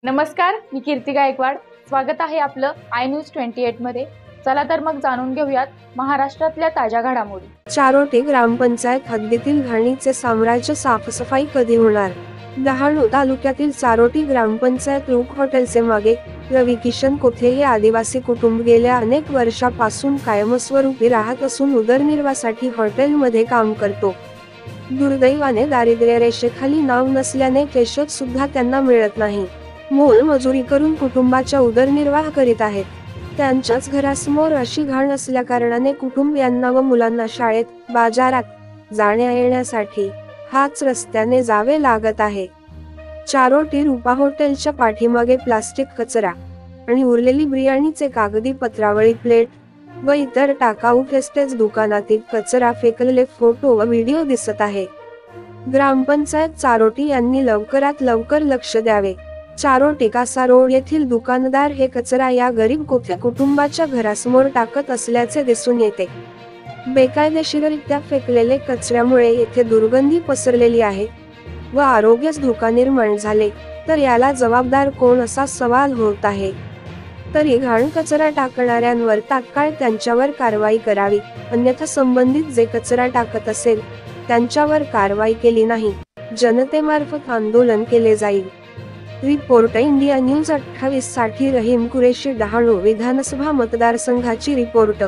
नमस्कार, मी कीर्ती गायकवाड। स्वागत आहे आपलं आय न्यूज 28 मध्ये। चला तर मग जाणून घेऊयात महाराष्ट्रातल्या ताज्या घडामोडी। चारोटी ग्रामपंचायत हद्दीतील घाणीचे साम्राज्य, साफसफाई कधी होणार? डहाणू तालुक्यातील चारोटी ग्रामपंचायत रूप हॉटेलचे मागे रवी किशन कोथे हे आदिवासी कुटुंब गेल्या अनेक वर्षापासून कायमस्वरूपी राहत असून उदरनिर्वाहासाठी हॉटेलमध्ये काम करतो। दुर्दैवाने दारिद्र्य रेषेखाली नाव नसल्याने केशर सुद्धा त्यांना मिळत नाही। मोलमजुरी करून कुटुंबाचा उदरनिर्वाह करीत आहेत। त्यांच्याच घरासमोर अशी घाण असल्या कारणाने कुटुंबियांना व मुलांना शाळेत, बाजारात जाण्या येण्यासाठी हाच रस्त्याने जावे लागत आहे। चारोटी रूपा हॉटेलच्या पाठीमागे प्लास्टिक कचरा आणि उरलेली बिर्याणीचे कागदी पत्रावळी प्लेट व इतर टाकाऊ वेस्टेज दुकानातील कचरा फेकलेले फोटो व व्हिडिओ दिसत आहे। ग्रामपंचायत चारोटी यांनी लवकरात लवकर लक्ष द्यावे। चारोटी कासा रोड येथील दुकानदार हे कचरा या गरीब कोथ्या कुटुंबाच्या घरासमोर टाकत असल्याचे दिसून येते। बेकायदेशीररित्या फेकलेले कचऱ्यामुळे येथे दुर्गंधी पसरलेली आहे व आरोग्यास धोका निर्माण झाले तर याला जबाबदार कोण असा सवाल होत आहे। तरी घाण कचरा टाकणाऱ्यांवर तात्काळ त्यांच्यावर कारवाई करावी, अन्यथा संबंधित जे कचरा टाकत असेल त्यांच्यावर कारवाई केली नाही, जनतेमार्फत आंदोलन केले जाईल। रिपोर्ट इंडिया न्यूज 28 साठी रहीम कुरेशी, डहाणू विधानसभा मतदारसंघाची रिपोर्ट।